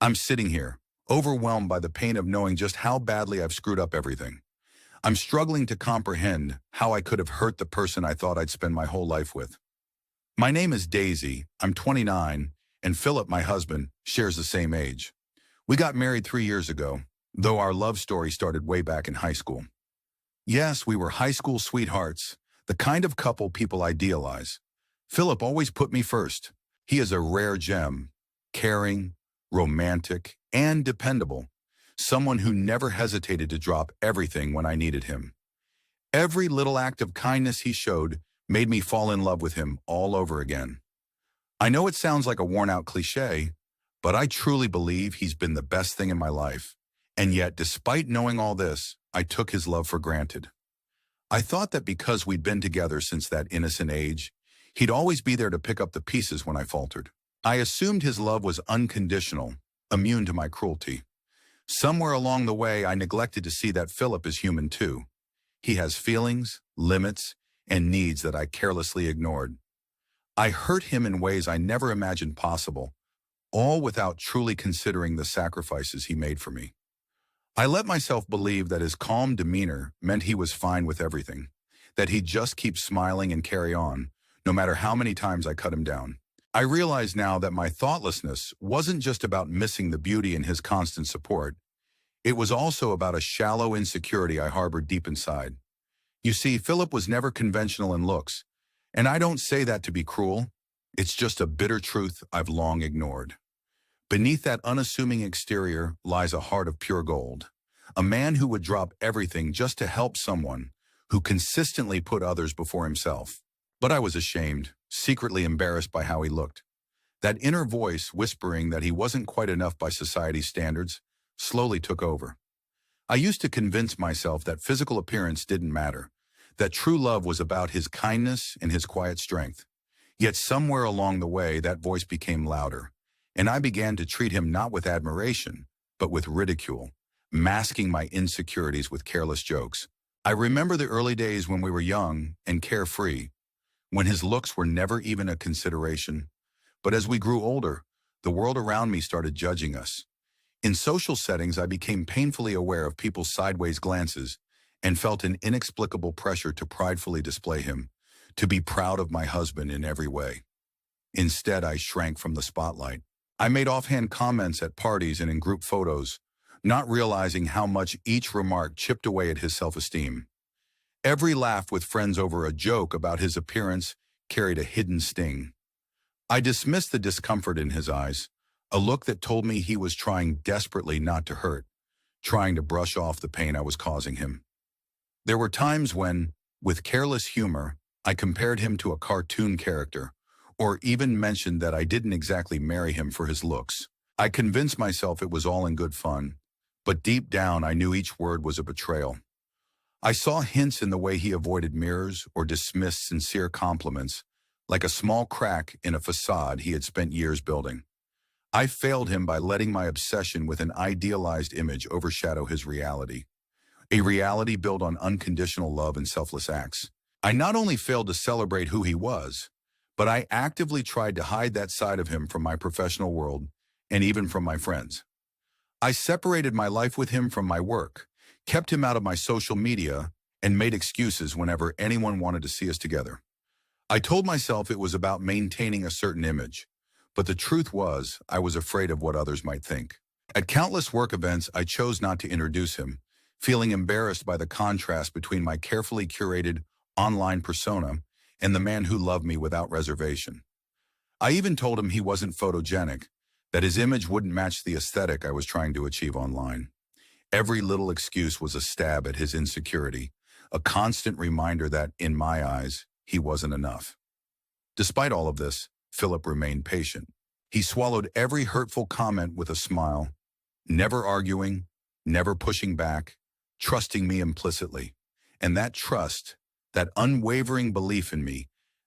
I'm sitting here, overwhelmed by the pain of knowing just how badly I've screwed up everything. I'm struggling to comprehend how I could have hurt the person I thought I'd spend my whole life with. My name is Daisy, I'm 29, and Philip, my husband, shares the same age. We got married 3 years ago, though our love story started way back in high school. Yes, we were high school sweethearts, the kind of couple people idealize. Philip always put me first. He is a rare gem, caring, romantic, and dependable. Someone who never hesitated to drop everything when I needed him. Every little act of kindness he showed made me fall in love with him all over again. I know it sounds like a worn-out cliche, but I truly believe he's been the best thing in my life. And yet, despite knowing all this, I took his love for granted. I thought that because we'd been together since that innocent age, he'd always be there to pick up the pieces when I faltered. I assumed his love was unconditional, immune to my cruelty. Somewhere along the way, I neglected to see that Philip is human too. He has feelings, limits, and needs that I carelessly ignored. I hurt him in ways I never imagined possible, all without truly considering the sacrifices he made for me. I let myself believe that his calm demeanor meant he was fine with everything, that he'd just keep smiling and carry on, no matter how many times I cut him down. I realize now that my thoughtlessness wasn't just about missing the beauty in his constant support. It was also about a shallow insecurity I harbored deep inside. You see, Philip was never conventional in looks, and I don't say that to be cruel. It's just a bitter truth I've long ignored. Beneath that unassuming exterior lies a heart of pure gold. A man who would drop everything just to help someone, who consistently put others before himself. But I was ashamed, secretly embarrassed by how he looked. That inner voice whispering that he wasn't quite enough by society's standards slowly took over. I used to convince myself that physical appearance didn't matter, that true love was about his kindness and his quiet strength. Yet somewhere along the way, that voice became louder, and I began to treat him not with admiration, but with ridicule, masking my insecurities with careless jokes. I remember the early days when we were young and carefree, when his looks were never even a consideration. But as we grew older, the world around me started judging us. In social settings, I became painfully aware of people's sideways glances and felt an inexplicable pressure to pridefully display him, to be proud of my husband in every way. Instead, I shrank from the spotlight. I made offhand comments at parties and in group photos, not realizing how much each remark chipped away at his self-esteem. Every laugh with friends over a joke about his appearance carried a hidden sting. I dismissed the discomfort in his eyes, a look that told me he was trying desperately not to hurt, trying to brush off the pain I was causing him. There were times when, with careless humor, I compared him to a cartoon character, or even mentioned that I didn't exactly marry him for his looks. I convinced myself it was all in good fun, but deep down I knew each word was a betrayal. I saw hints in the way he avoided mirrors or dismissed sincere compliments, like a small crack in a facade he had spent years building. I failed him by letting my obsession with an idealized image overshadow his reality, a reality built on unconditional love and selfless acts. I not only failed to celebrate who he was, but I actively tried to hide that side of him from my professional world and even from my friends. I separated my life with him from my work, kept him out of my social media, and made excuses whenever anyone wanted to see us together. I told myself it was about maintaining a certain image, but the truth was I was afraid of what others might think. At countless work events, I chose not to introduce him, feeling embarrassed by the contrast between my carefully curated online persona and the man who loved me without reservation. I even told him he wasn't photogenic, that his image wouldn't match the aesthetic I was trying to achieve online. Every little excuse was a stab at his insecurity, a constant reminder that, in my eyes, he wasn't enough. Despite all of this, Philip remained patient. He swallowed every hurtful comment with a smile, never arguing, never pushing back, trusting me implicitly. And that trust, that unwavering belief in me,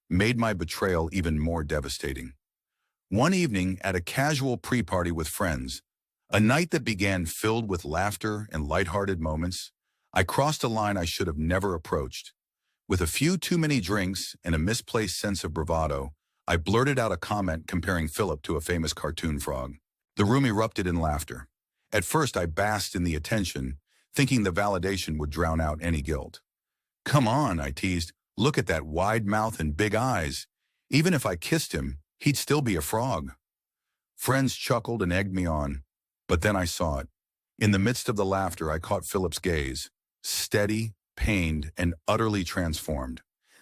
made my betrayal even more devastating. One evening, at a casual pre-party with friends, a night that began filled with laughter and lighthearted moments, I crossed a line I should have never approached. With a few too many drinks and a misplaced sense of bravado, I blurted out a comment comparing Philip to a famous cartoon frog. The room erupted in laughher. At first, I basked in the attention, thinking the validation would drown out any guilt. "Come on," I teased. "Look at that wide mouth and big eyes. Even if I kissed him, he'd still be a frog." Friends chuckled and egged me on, but then I saw it. In the midst of the laughter, I caught Philip's gaze, steady, pained, and utterly transformed.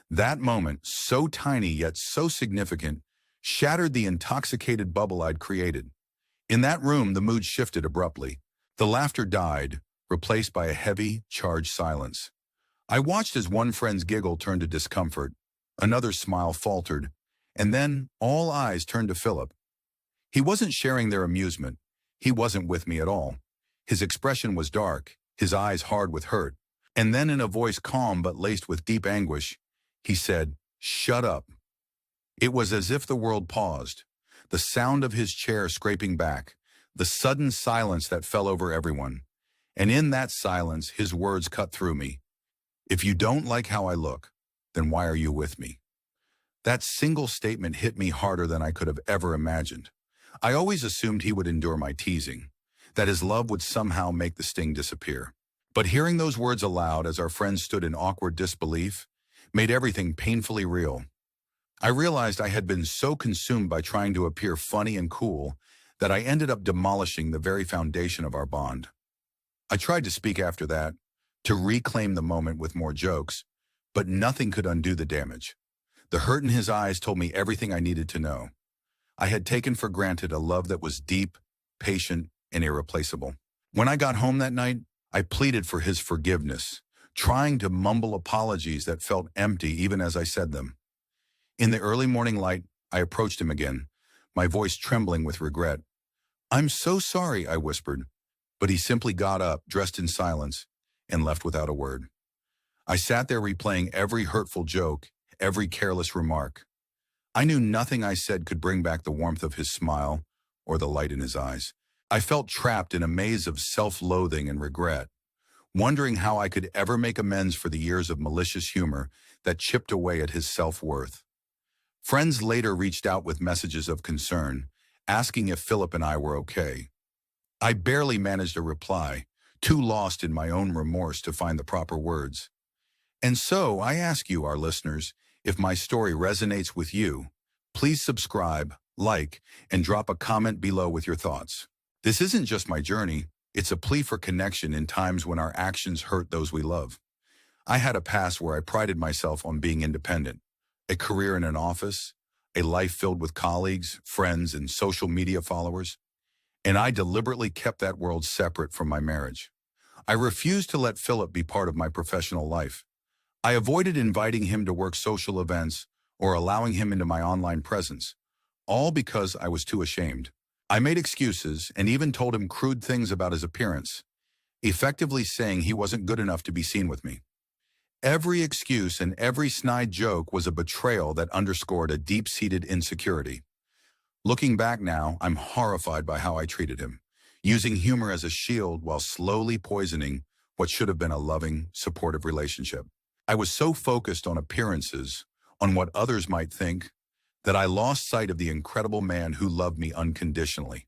That moment, so tiny yet so significant, shattered the intoxicated bubble I'd created. In that room, the mood shifted abruptly. The laughter died, replaced by a heavy, charged silence. I watched as one friend's giggle turned to discomfort, another's smile faltered, and then all eyes turned to Philip. He wasn't sharing their amusement. He wasn't with me at all. His expression was dark, his eyes hard with hurt. And then in a voice calm but laced with deep anguish, he said, "Shut up." It was as if the world paused, the sound of his chair scraping back, the sudden silence that fell over everyone. And in that silence, his words cut through me. "If you don't like how I look, then why are you with me?" That single statement hit me harder than I could have ever imagined. I always assumed he would endure my teasing, that his love would somehow make the sting disappear. But hearing those words aloud as our friends stood in awkward disbelief made everything painfully real. I realized I had been so consumed by trying to appear funny and cool that I ended up demolishing the very foundation of our bond. I tried to speak after that, to reclaim the moment with more jokes, but nothing could undo the damage. The hurt in his eyes told me everything I needed to know. I had taken for granted a love that was deep, patient, and irreplaceable. When I got home that night, I pleaded for his forgiveness, trying to mumble apologies that felt empty even as I said them. In the early morning light, I approached him again, my voice trembling with regret. "I'm so sorry," I whispered, but he simply got up, dressed in silence, and left without a word. I sat there replaying every hurtful joke, every careless remark. I knew nothing I said could bring back the warmth of his smile or the light in his eyes. I felt trapped in a maze of self-loathing and regret, wondering how I could ever make amends for the years of malicious humor that chipped away at his self-worth. Friends later reached out with messages of concern, asking if Philip and I were okay. I barely managed a reply, too lost in my own remorse to find the proper words. And so I ask you, our listeners, if my story resonates with you, please subscribe, like, and drop a comment below with your thoughts. This isn't just my journey, it's a plea for connection in times when our actions hurt those we love. I had a past where I prided myself on being independent, a career in an office, a life filled with colleagues, friends, and social media followers, and I deliberately kept that world separate from my marriage. I refused to let Philip be part of my professional life. I avoided inviting him to work social events or allowing him into my online presence, all because I was too ashamed. I made excuses and even told him crude things about his appearance, effectively saying he wasn't good enough to be seen with me. Every excuse and every snide joke was a betrayal that underscored a deep-seated insecurity. Looking back now, I'm horrified by how I treated him, using humor as a shield while slowly poisoning what should have been a loving, supportive relationship. I was so focused on appearances, on what others might think, that I lost sight of the incredible man who loved me unconditionally.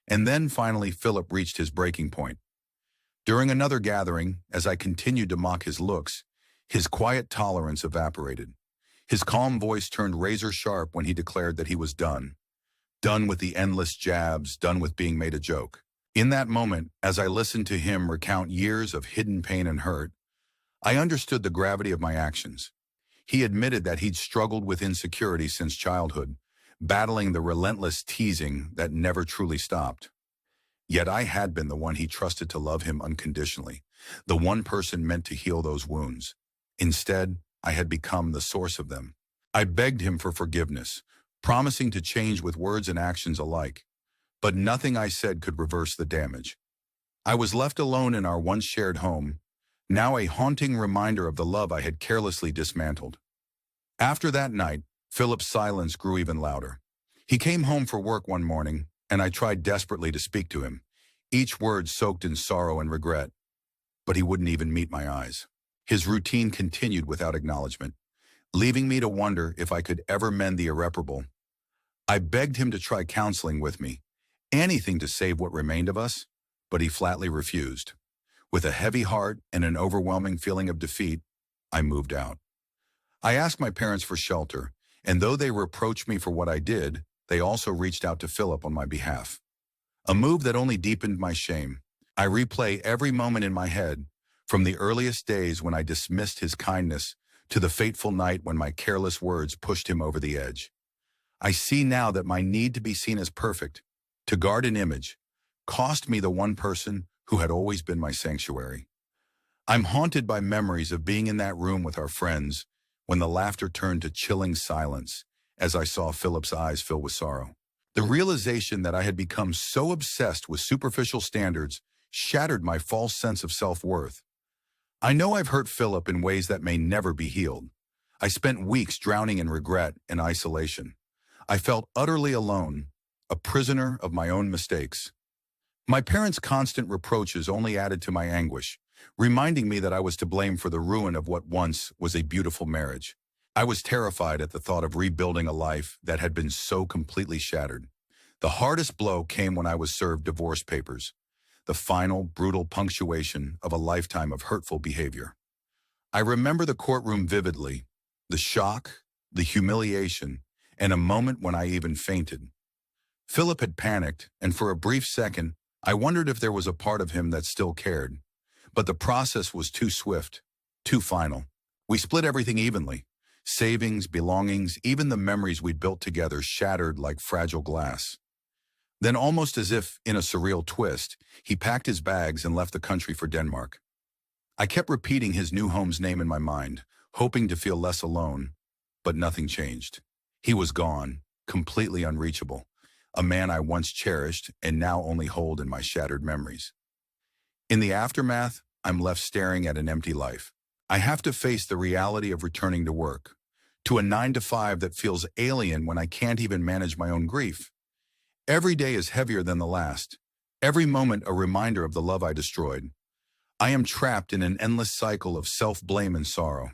And then finally, Philip reached his breaking point. During another gathering, as I continued to mock his looks, his quiet tolerance evaporated. His calm voice turned razor sharp when he declared that he was done. Done with the endless jabs, done with being made a joke. In that moment, as I listened to him recount years of hidden pain and hurt, I understood the gravity of my actions. He admitted that he'd struggled with insecurity since childhood, battling the relentless teasing that never truly stopped. Yet I had been the one he trusted to love him unconditionally, the one person meant to heal those wounds. Instead, I had become the source of them. I begged him for forgiveness, promising to change with words and actions alike. But nothing I said could reverse the damage. I was left alone in our once shared home, now a haunting reminder of the love I had carelessly dismantled. After that night, Philip's silence grew even louder. He came home for work one morning, and I tried desperately to speak to him, each word soaked in sorrow and regret. But he wouldn't even meet my eyes. His routine continued without acknowledgement, leaving me to wonder if I could ever mend the irreparable. I begged him to try counseling with me, anything to save what remained of us, but he flatly refused. With a heavy heart and an overwhelming feeling of defeat, I moved out. I asked my parents for shelter, and though they reproached me for what I did, they also reached out to Philip on my behalf. A move that only deepened my shame. I replay every moment in my head, from the earliest days when I dismissed his kindness to the fateful night when my careless words pushed him over the edge. I see now that my need to be seen as perfect, to guard an image, cost me the one person who had always been my sanctuary. I'm haunted by memories of being in that room with our friends when the laughter turned to chilling silence as I saw Philip's eyes fill with sorrow. The realization that I had become so obsessed with superficial standards shattered my false sense of self-worth. I know I've hurt Philip in ways that may never be healed. I spent weeks drowning in regret and isolation. I felt utterly alone, a prisoner of my own mistakes. My parents' constant reproaches only added to my anguish, reminding me that I was to blame for the ruin of what once was a beautiful marriage. I was terrified at the thought of rebuilding a life that had been so completely shattered. The hardest blow came when I was served divorce papers, the final, brutal punctuation of a lifetime of hurtful behavior. I remember the courtroom vividly, the shock, the humiliation, and a moment when I even fainted. Philip had panicked, and for a brief second, I wondered if there was a part of him that still cared. But the process was too swift, too final. We split everything evenly. Savings, belongings, even the memories we'd built together shattered like fragile glass. Then, almost as if in a surreal twist, he packed his bags and left the country for Denmark. I kept repeating his new home's name in my mind, hoping to feel less alone, but nothing changed. He was gone, completely unreachable, a man I once cherished and now only hold in my shattered memories. In the aftermath, I'm left staring at an empty life. I have to face the reality of returning to work, to a 9-to-5 that feels alien when I can't even manage my own grief. Every day is heavier than the last, every moment a reminder of the love I destroyed. I am trapped in an endless cycle of self-blame and sorrow.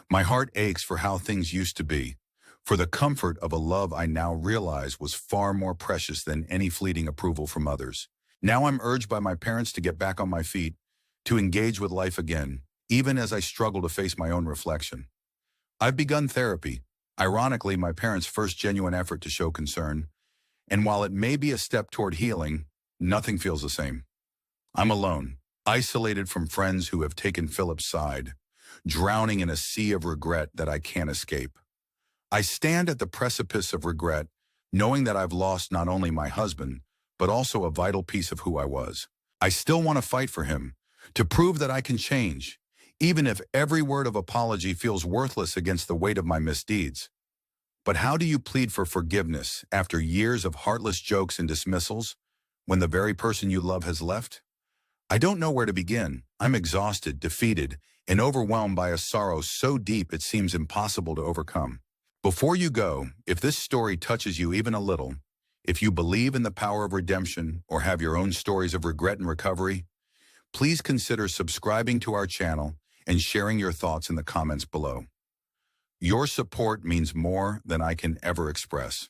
My heart aches for how things used to be, for the comfort of a love I now realize was far more precious than any fleeting approval from others. Now I'm urged by my parents to get back on my feet, to engage with life again, even as I struggle to face my own reflection. I've begun therapy, ironically my parents' first genuine effort to show concern, and while it may be a step toward healing, nothing feels the same. I'm alone, isolated from friends who have taken Philip's side, drowning in a sea of regret that I can't escape. I stand at the precipice of regret, knowing that I've lost not only my husband, but also a vital piece of who I was. I still want to fight for him, to prove that I can change, even if every word of apology feels worthless against the weight of my misdeeds. But how do you plead for forgiveness after years of heartless jokes and dismissals, when the very person you love has left? I don't know where to begin. I'm exhausted, defeated, and overwhelmed by a sorrow so deep it seems impossible to overcome. Before you go, if this story touches you even a little, if you believe in the power of redemption or have your own stories of regret and recovery, please consider subscribing to our channel and sharing your thoughts in the comments below. Your support means more than I can ever express.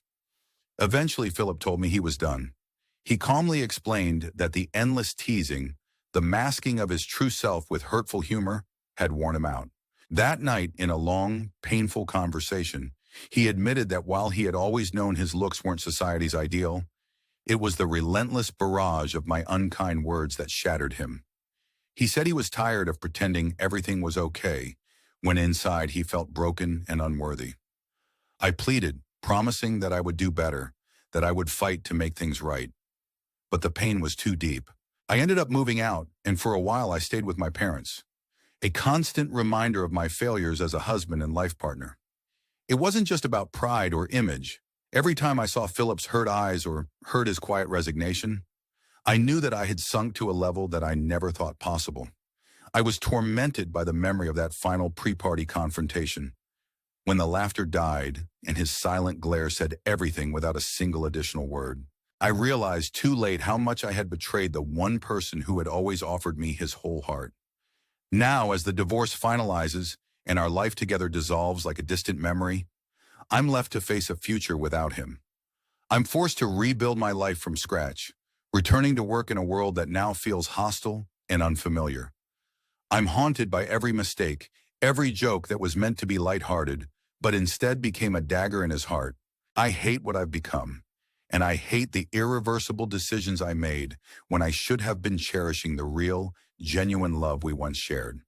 Eventually, Philip told me he was done. He calmly explained that the endless teasing, the masking of his true self with hurtful humor, had worn him out. That night, in a long, painful conversation, he admitted that while he had always known his looks weren't society's ideal, it was the relentless barrage of my unkind words that shattered him. He said he was tired of pretending everything was okay, when inside he felt broken and unworthy. I pleaded, promising that I would do better, that I would fight to make things right. But the pain was too deep. I ended up moving out, and for a while I stayed with my parents, a constant reminder of my failures as a husband and life partner. It wasn't just about pride or image. Every time I saw Philip's hurt eyes or heard his quiet resignation, I knew that I had sunk to a level that I never thought possible. I was tormented by the memory of that final pre-party confrontation, when the laughter died and his silent glare said everything without a single additional word. I realized too late how much I had betrayed the one person who had always offered me his whole heart. Now, as the divorce finalizes and our life together dissolves like a distant memory, I'm left to face a future without him. I'm forced to rebuild my life from scratch, returning to work in a world that now feels hostile and unfamiliar. I'm haunted by every mistake, every joke that was meant to be lighthearted, but instead became a dagger in his heart. I hate what I've become, and I hate the irreversible decisions I made when I should have been cherishing the real, genuine love we once shared.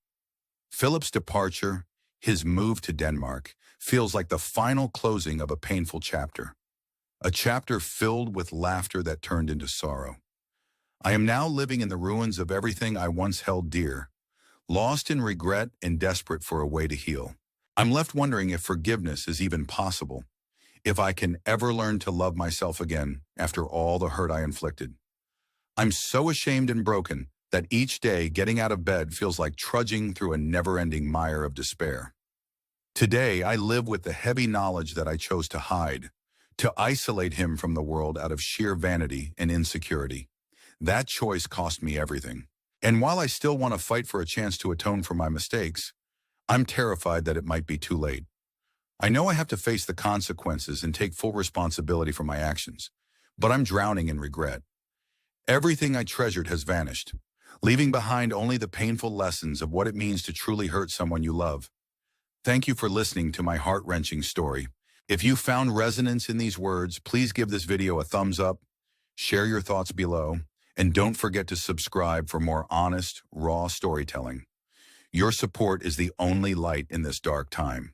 Philip's departure, his move to Denmark, feels like the final closing of a painful chapter. A chapter filled with laughter that turned into sorrow. I am now living in the ruins of everything I once held dear, lost in regret and desperate for a way to heal. I'm left wondering if forgiveness is even possible, if I can ever learn to love myself again after all the hurt I inflicted. I'm so ashamed and broken that each day getting out of bed feels like trudging through a never-ending mire of despair. Today, I live with the heavy knowledge that I chose to hide, to isolate him from the world out of sheer vanity and insecurity. That choice cost me everything. And while I still want to fight for a chance to atone for my mistakes, I'm terrified that it might be too late. I know I have to face the consequences and take full responsibility for my actions, but I'm drowning in regret. Everything I treasured has vanished, leaving behind only the painful lessons of what it means to truly hurt someone you love. Thank you for listening to my heart-wrenching story. If you found resonance in these words, please give this video a thumbs up, share your thoughts below, and don't forget to subscribe for more honest, raw storytelling. Your support is the only light in this dark time.